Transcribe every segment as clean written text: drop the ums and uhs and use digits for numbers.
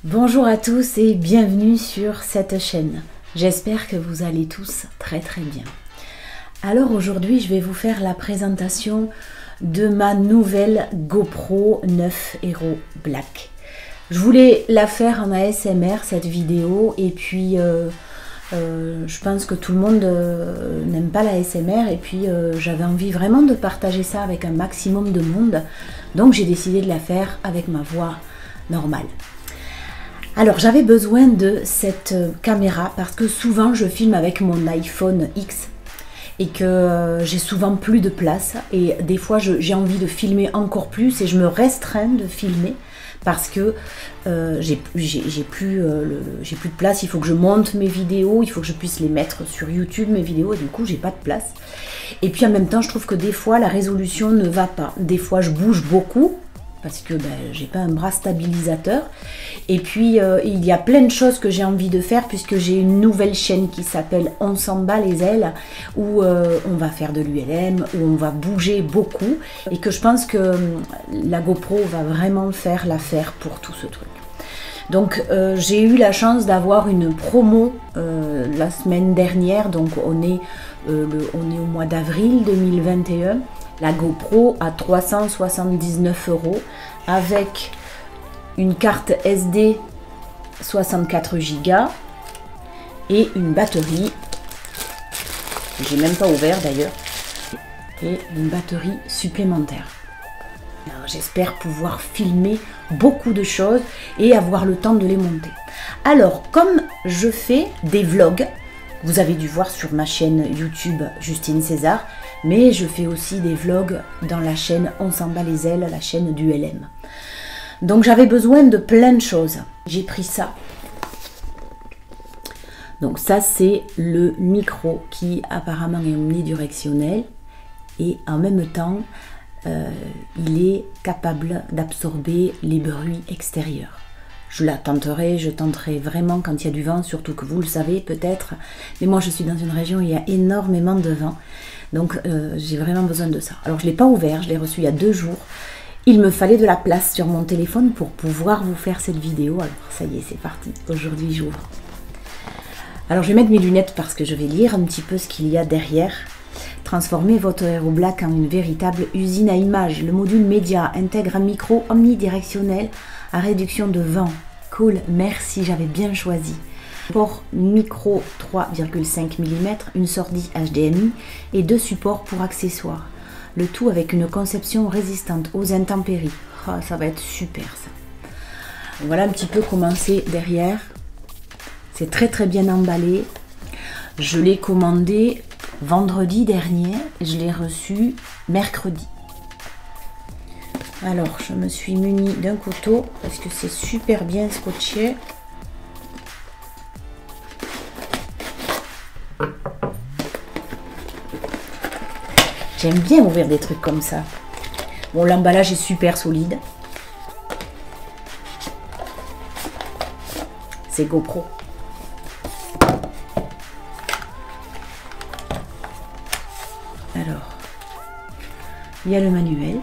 Bonjour à tous et bienvenue sur cette chaîne. J'espère que vous allez tous très bien. Alors aujourd'hui, je vais vous faire la présentation de ma nouvelle GoPro 9 Hero Black. Je voulais la faire en ASMR cette vidéo et puis je pense que tout le monde n'aime pas la ASMR et puis j'avais envie vraiment de partager ça avec un maximum de monde. Donc j'ai décidé de la faire avec ma voix normale. Alors j'avais besoin de cette caméra parce que souvent je filme avec mon iPhone X et que j'ai souvent plus de place et des fois j'ai envie de filmer encore plus et je me restreins de filmer parce que j'ai plus de place. Il faut que je monte mes vidéos, il faut que je puisse les mettre sur YouTube mes vidéos et du coup j'ai pas de place. Et puis en même temps je trouve que des fois la résolution ne va pas, des fois je bouge beaucoup parce que j'ai pas un bras stabilisateur. Et puis il y a plein de choses que j'ai envie de faire puisque j'ai une nouvelle chaîne qui s'appelle On s'en bat les ailes, où on va faire de l'ULM, où on va bouger beaucoup et que je pense que la GoPro va vraiment faire l'affaire pour tout ce truc. Donc j'ai eu la chance d'avoir une promo la semaine dernière, donc on est au mois d'avril 2021. La GoPro à 379 € avec une carte SD 64 Go et une batterie, j'ai même pas ouvert d'ailleurs, et une batterie supplémentaire. J'espère pouvoir filmer beaucoup de choses et avoir le temps de les monter. Alors, comme je fais des vlogs, vous avez dû voir sur ma chaîne YouTube Justine César, mais je fais aussi des vlogs dans la chaîne On s'en bat les ailes, la chaîne du LM. Donc j'avais besoin de plein de choses. J'ai pris ça. Donc ça c'est le micro qui apparemment est omnidirectionnel et en même temps il est capable d'absorber les bruits extérieurs. Je tenterai vraiment quand il y a du vent, surtout que vous le savez peut-être, mais moi je suis dans une région où il y a énormément de vent, donc j'ai vraiment besoin de ça. Alors je ne l'ai pas ouvert, je l'ai reçu il y a 2 jours, il me fallait de la place sur mon téléphone pour pouvoir vous faire cette vidéo, alors ça y est, c'est parti, aujourd'hui j'ouvre. Alors je vais mettre mes lunettes parce que je vais lire un petit peu ce qu'il y a derrière. Transformez votre Hero Black en une véritable usine à images. Le module média intègre un micro omnidirectionnel à réduction de vent. Cool, merci, j'avais bien choisi. Port micro 3,5 mm, une sortie HDMI et 2 supports pour accessoires. Le tout avec une conception résistante aux intempéries. Oh, ça va être super ça. Voilà un petit peu comment c'est derrière. C'est très bien emballé. Je l'ai commandé vendredi dernier, je l'ai reçu mercredi. Alors, je me suis munie d'un couteau parce que c'est super bien scotché. J'aime bien ouvrir des trucs comme ça. Bon, l'emballage est super solide. C'est GoPro. Alors, il y a le manuel.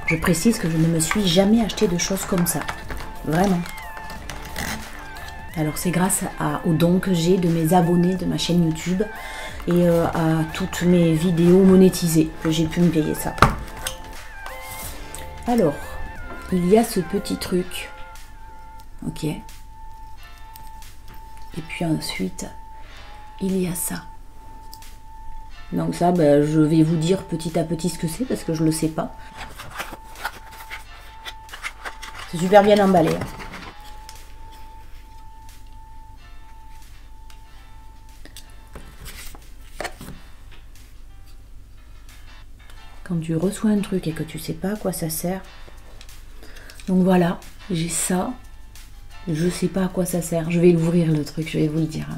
Je précise que je ne me suis jamais acheté de choses comme ça. Vraiment. Alors c'est grâce aux dons que j'ai de mes abonnés de ma chaîne YouTube et à toutes mes vidéos monétisées que j'ai pu me payer ça. Alors, il y a ce petit truc. Ok. Et puis ensuite, il y a ça. Donc ça, je vais vous dire petit à petit ce que c'est parce que je ne le sais pas. C'est super bien emballé. Quand tu reçois un truc et que tu sais pas à quoi ça sert. Donc voilà, j'ai ça. Je sais pas à quoi ça sert. Je vais l'ouvrir le truc, je vais vous le dire.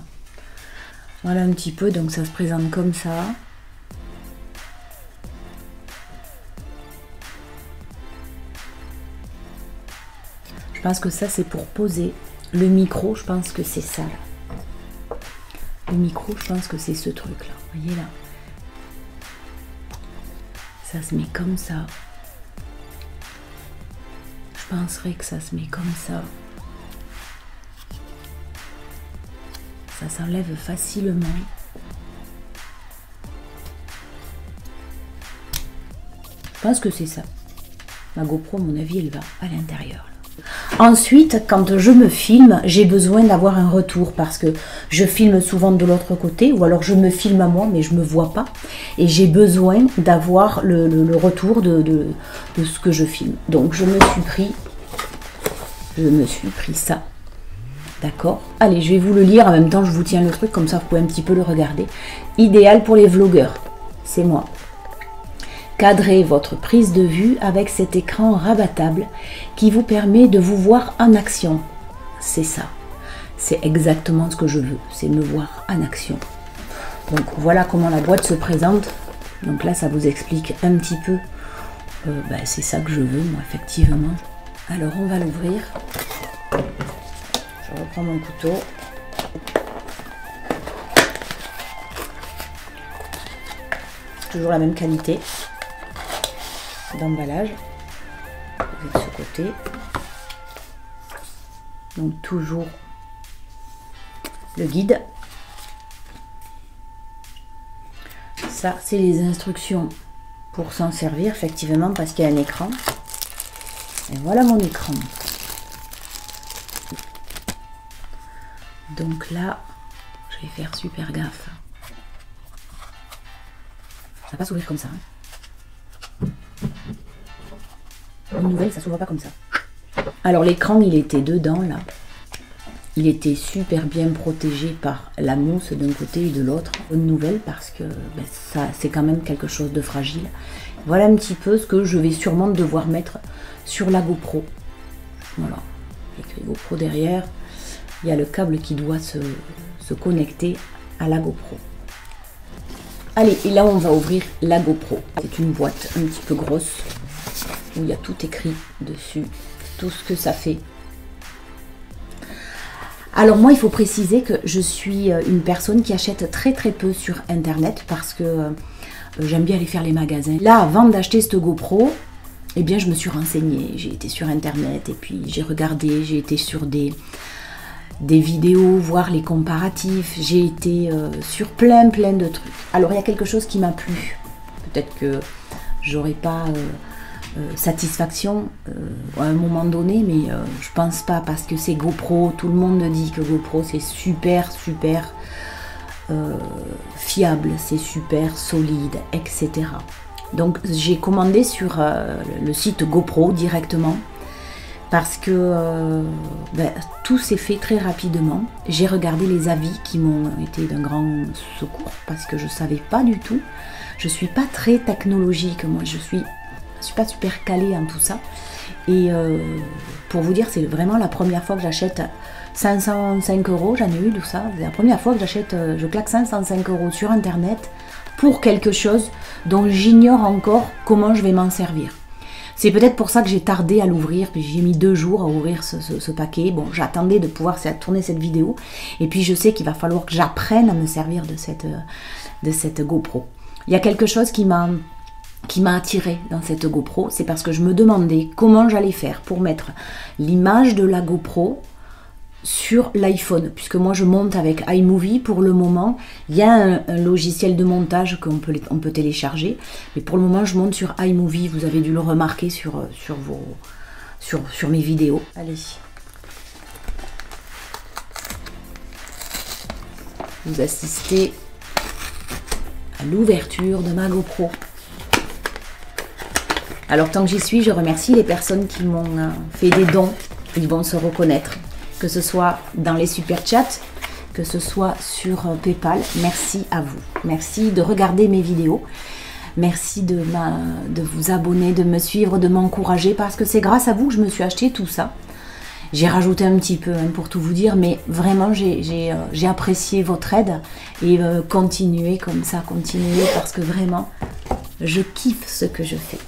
Voilà un petit peu, donc ça se présente comme ça. Je pense que ça c'est pour poser le micro, je pense que c'est ça là. Le micro, je pense que c'est ce truc là, vous voyez là. Ça se met comme ça. Je penserais que ça se met comme ça. Ça s'enlève facilement. Je pense que c'est ça. Ma GoPro, à mon avis, elle va à l'intérieur. Ensuite, quand je me filme, j'ai besoin d'avoir un retour parce que je filme souvent de l'autre côté ou alors je me filme à moi mais je ne me vois pas et j'ai besoin d'avoir le retour de ce que je filme. Donc je me suis pris ça. D'accord? Allez, je vais vous le lire en même temps, je vous tiens le truc comme ça vous pouvez un petit peu le regarder. Idéal pour les vlogueurs, c'est moi. Cadrez votre prise de vue avec cet écran rabattable qui vous permet de vous voir en action. C'est ça. C'est exactement ce que je veux, c'est me voir en action. Donc voilà comment la boîte se présente. Donc là, ça vous explique un petit peu. C'est ça que je veux, moi, effectivement. Alors, on va l'ouvrir. Je reprends mon couteau. Toujours la même qualité d'emballage de ce côté. Donc toujours le guide. Ça, c'est les instructions pour s'en servir, effectivement, parce qu'il y a un écran. Et voilà mon écran. Donc là, je vais faire super gaffe. Ça va pas s'ouvrir comme ça. Une nouvelle, ça s'ouvre pas comme ça. Alors l'écran, il était dedans là. Il était super bien protégé par la mousse d'un côté et de l'autre. Bonne nouvelle parce que ça, c'est quand même quelque chose de fragile. Voilà un petit peu ce que je vais sûrement devoir mettre sur la GoPro. Voilà, écrit GoPro derrière. Il y a le câble qui doit se connecter à la GoPro. Allez, et là on va ouvrir la GoPro. C'est une boîte un petit peu grosse où il y a tout écrit dessus, tout ce que ça fait. Alors moi, il faut préciser que je suis une personne qui achète très peu sur internet parce que j'aime bien aller faire les magasins. Là, avant d'acheter cette GoPro, eh bien je me suis renseignée, j'ai été sur internet et puis j'ai regardé, j'ai été sur des vidéos, voir les comparatifs, j'ai été sur plein de trucs. Alors il y a quelque chose qui m'a plu, peut-être que j'aurais pas satisfaction à un moment donné, mais je pense pas parce que c'est GoPro, tout le monde dit que GoPro c'est super fiable, c'est super solide, etc. Donc j'ai commandé sur le site GoPro directement parce que tout s'est fait très rapidement. J'ai regardé les avis qui m'ont été d'un grand secours parce que je savais pas du tout. Je suis pas très technologique, moi je suis pas super calée en tout ça. Et pour vous dire, c'est vraiment la première fois que j'achète 505 €, j'en ai eu tout ça. C'est la première fois que j'achète, je claque 505 € sur internet pour quelque chose dont j'ignore encore comment je vais m'en servir. C'est peut-être pour ça que j'ai tardé à l'ouvrir, puis j'ai mis 2 jours à ouvrir ce paquet. Bon, j'attendais de pouvoir tourner cette vidéo, et puis je sais qu'il va falloir que j'apprenne à me servir de cette GoPro. Il y a quelque chose qui m'a attiré dans cette GoPro, c'est parce que je me demandais comment j'allais faire pour mettre l'image de la GoPro sur l'iPhone, puisque moi je monte avec iMovie pour le moment. Il y a un logiciel de montage qu'on peut télécharger, mais pour le moment je monte sur iMovie. Vous avez dû le remarquer sur mes vidéos. Allez, vous assistez à l'ouverture de ma GoPro. Alors tant que j'y suis, je remercie les personnes qui m'ont fait des dons. Ils vont se reconnaître, que ce soit dans les super chats, que ce soit sur PayPal. Merci à vous. Merci de regarder mes vidéos. Merci de vous abonner, de me suivre, de m'encourager, parce que c'est grâce à vous que je me suis acheté tout ça. J'ai rajouté un petit peu pour tout vous dire, mais vraiment j'ai apprécié votre aide et continuez comme ça, continuez, parce que vraiment je kiffe ce que je fais.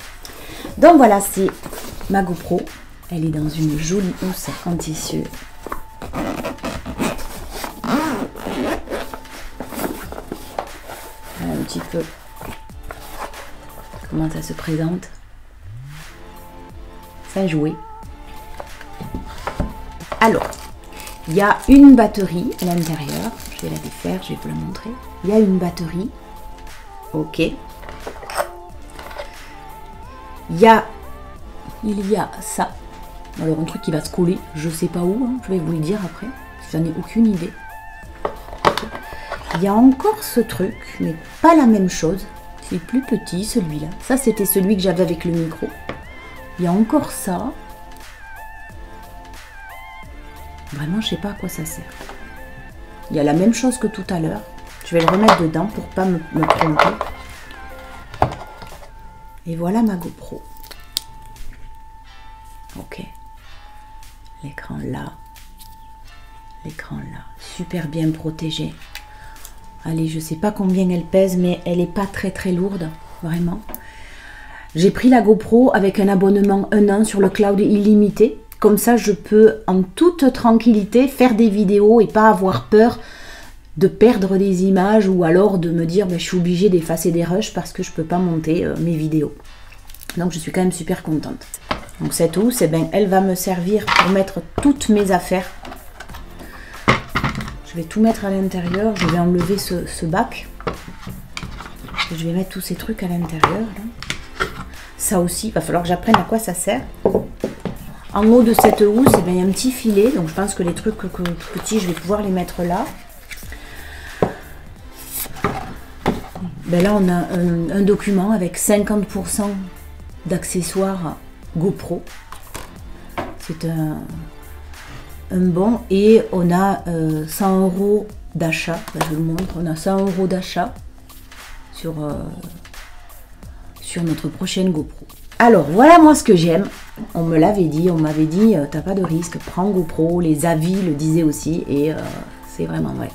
Donc voilà, c'est ma GoPro. Elle est dans une jolie housse en tissu. Voilà un petit peu comment ça se présente. Ça a joué. Alors, il y a une batterie à l'intérieur. Je vais la défaire, je vais vous la montrer. Il y a une batterie. Ok. Il y a ça. Alors un truc qui va se coller, je sais pas où, hein, je vais vous le dire après. J'en ai aucune idée. Il y a encore ce truc, mais pas la même chose. C'est plus petit celui-là. Ça c'était celui que j'avais avec le micro. Il y a encore ça. Vraiment, je sais pas à quoi ça sert. Il y a la même chose que tout à l'heure. Je vais le remettre dedans pour pas me tromper. Et voilà ma GoPro. Ok. L'écran là. L'écran là. Super bien protégé. Allez, je sais pas combien elle pèse, mais elle est pas très lourde. Vraiment. J'ai pris la GoPro avec un abonnement 1 an sur le cloud illimité. Comme ça, je peux en toute tranquillité faire des vidéos et pas avoir peur de perdre des images ou alors de me dire je suis obligée d'effacer des rushs parce que je peux pas monter mes vidéos. Donc je suis quand même super contente. Donc cette housse, elle va me servir pour mettre toutes mes affaires. Je vais tout mettre à l'intérieur. Je vais enlever ce bac. Et je vais mettre tous ces trucs à l'intérieur. Ça aussi, il va falloir que j'apprenne à quoi ça sert. En haut de cette housse, il y a un petit filet. Donc je pense que les trucs petits, je vais pouvoir les mettre là. Là, on a un document avec 50% d'accessoires GoPro. C'est un bon. Et on a 100 € d'achat. Je vous le montre. On a 100 € d'achat sur notre prochaine GoPro. Alors, voilà moi ce que j'aime. On me l'avait dit, on m'avait dit, t'as pas de risque, prends GoPro. Les avis le disaient aussi. Et c'est vraiment vrai.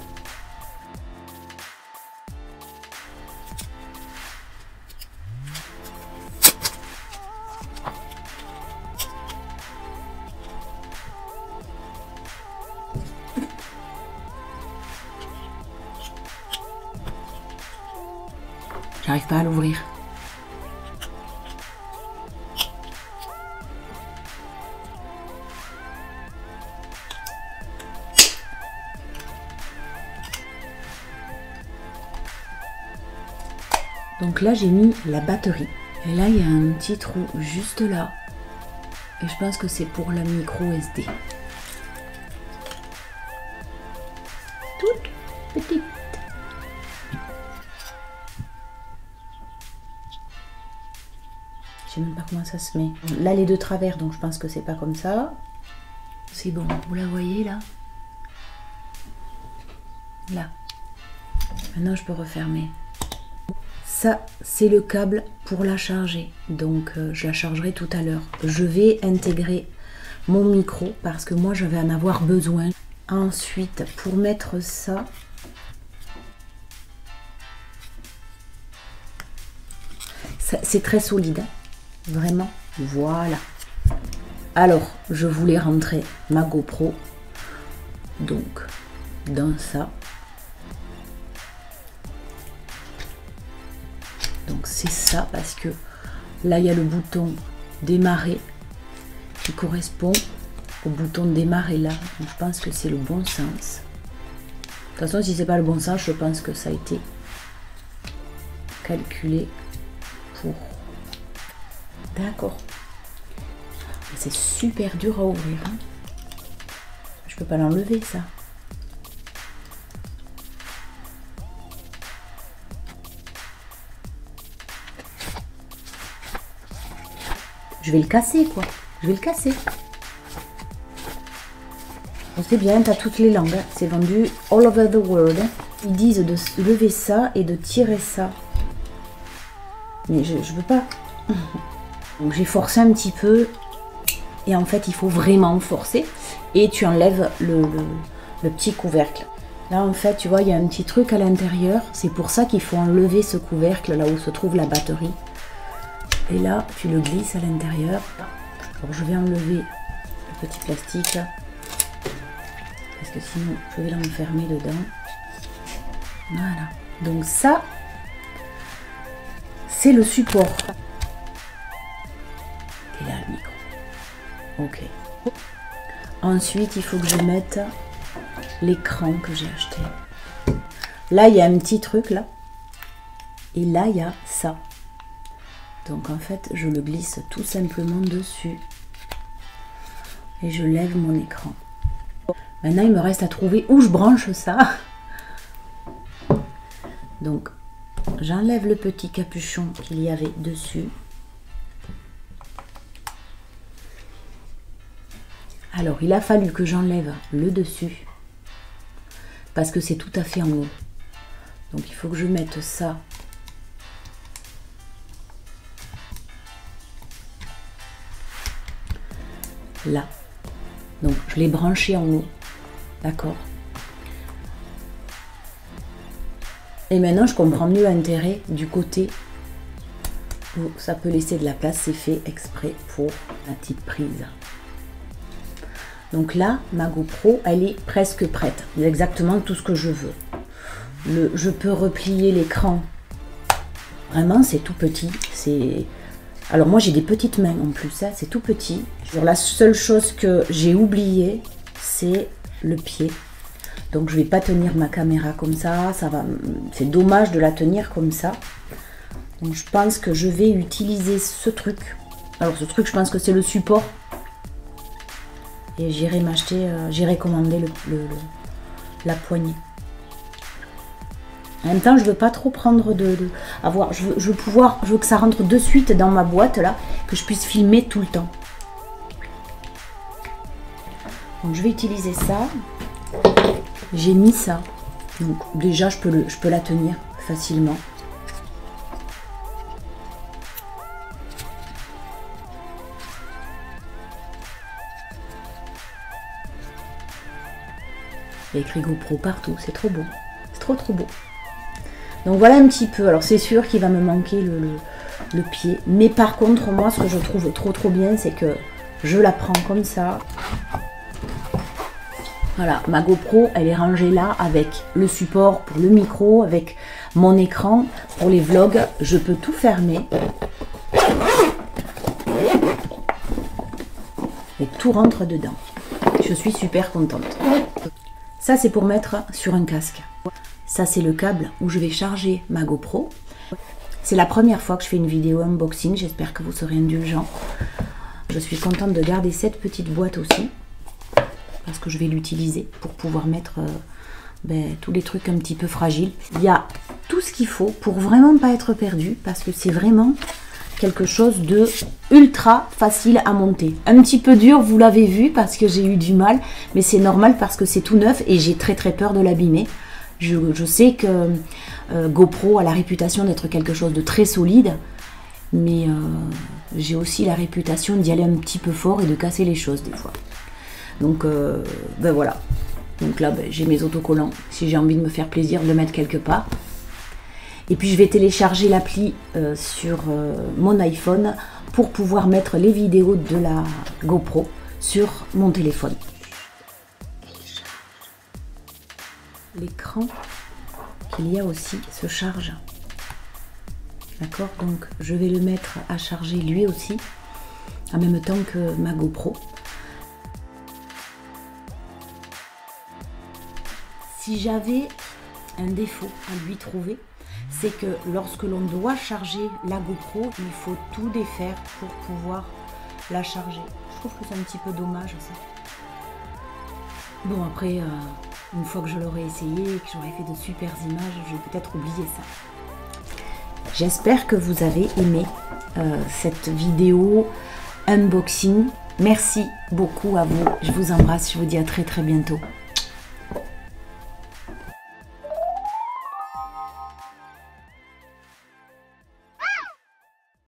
J'arrive pas à l'ouvrir. Donc là, j'ai mis la batterie. Et là, il y a un petit trou juste là. Et je pense que c'est pour la micro SD. Toute petite. Je sais même pas comment ça se met. Là, les deux travers, donc je pense que c'est pas comme ça. C'est bon, vous la voyez là? Là. Maintenant, je peux refermer. Ça, c'est le câble pour la charger. Donc, je la chargerai tout à l'heure. Je vais intégrer mon micro parce que moi, je vais en avoir besoin. Ensuite, pour mettre ça, c'est très solide. Hein. Vraiment. Voilà. Alors, je voulais rentrer ma GoPro. Donc, dans ça. Donc c'est ça parce que là il y a le bouton démarrer qui correspond au bouton démarrer là. Donc je pense que c'est le bon sens. De toute façon si c'est pas le bon sens, je pense que ça a été calculé pour. D'accord. C'est super dur à ouvrir. Hein. Je peux pas l'enlever ça. Je vais le casser quoi. Je vais le casser. C'est bien, t'as toutes les langues. Hein. C'est vendu all over the world. Ils disent de lever ça et de tirer ça. Mais je veux pas. Donc j'ai forcé un petit peu. Et en fait, il faut vraiment forcer. Et tu enlèves le petit couvercle. Là, en fait, tu vois, il y a un petit truc à l'intérieur. C'est pour ça qu'il faut enlever ce couvercle là où se trouve la batterie. Et là, tu le glisses à l'intérieur. Alors, je vais enlever le petit plastique. Parce que sinon, je vais l'enfermer dedans. Voilà. Donc ça, c'est le support. Et là, le micro. Ok. Ensuite, il faut que je mette l'écran que j'ai acheté. Là, il y a un petit truc là. Et là, il y a ça. Donc en fait, je le glisse tout simplement dessus. Et je lève mon écran. Maintenant, il me reste à trouver où je branche ça. Donc, j'enlève le petit capuchon qu'il y avait dessus. Alors, il a fallu que j'enlève le dessus. Parce que c'est tout à fait en haut. Donc, il faut que je mette ça. Là. Donc, je l'ai branché en haut. D'accord. Et maintenant, je comprends mieux l'intérêt du côté où ça peut laisser de la place. C'est fait exprès pour la petite prise. Donc là, ma GoPro, elle est presque prête. C'est exactement tout ce que je veux. Je peux replier l'écran. Vraiment, c'est tout petit. Alors moi, j'ai des petites mains en plus. Hein, c'est tout petit. La seule chose que j'ai oubliée, c'est le pied. Donc je vais pas tenir ma caméra comme ça. C'est dommage de la tenir comme ça. Donc je pense que je vais utiliser ce truc. Alors ce truc, je pense que c'est le support. Et j'irai commander la poignée. En même temps, je veux pas trop prendre je veux que ça rentre de suite dans ma boîte là, que je puisse filmer tout le temps. Donc je vais utiliser ça. J'ai mis ça. Donc déjà je peux la tenir facilement. Il y a écrit GoPro partout, c'est trop beau. C'est trop beau. Donc voilà un petit peu. Alors c'est sûr qu'il va me manquer le pied. Mais par contre, moi, ce que je trouve trop bien, c'est que je la prends comme ça. Voilà, ma GoPro, elle est rangée là avec le support pour le micro, avec mon écran pour les vlogs. Je peux tout fermer. Et tout rentre dedans. Je suis super contente. Ça, c'est pour mettre sur un casque. Ça, c'est le câble où je vais charger ma GoPro. C'est la première fois que je fais une vidéo unboxing. J'espère que vous serez indulgents. Je suis contente de garder cette petite boîte aussi. Parce que je vais l'utiliser pour pouvoir mettre tous les trucs un petit peu fragiles. Il y a tout ce qu'il faut pour vraiment pas être perdu. Parce que c'est vraiment quelque chose de ultra facile à monter. Un petit peu dur, vous l'avez vu, parce que j'ai eu du mal. Mais c'est normal parce que c'est tout neuf et j'ai très peur de l'abîmer. Je sais que GoPro a la réputation d'être quelque chose de très solide. Mais j'ai aussi la réputation d'y aller un petit peu fort et de casser les choses des fois. Donc voilà. Donc là, j'ai mes autocollants. Si j'ai envie de me faire plaisir, de le mettre quelque part. Et puis je vais télécharger l'appli sur mon iPhone pour pouvoir mettre les vidéos de la GoPro sur mon téléphone. L'écran qu'il y a aussi se charge. D'accord, donc je vais le mettre à charger lui aussi, en même temps que ma GoPro. Si j'avais un défaut à lui trouver, c'est que lorsque l'on doit charger la GoPro, il faut tout défaire pour pouvoir la charger. Je trouve que c'est un petit peu dommage ça. Bon après, une fois que je l'aurai essayé et que j'aurai fait de super images, je vais peut-être oublier ça. J'espère que vous avez aimé cette vidéo unboxing. Merci beaucoup à vous. Je vous embrasse. Je vous dis à très bientôt.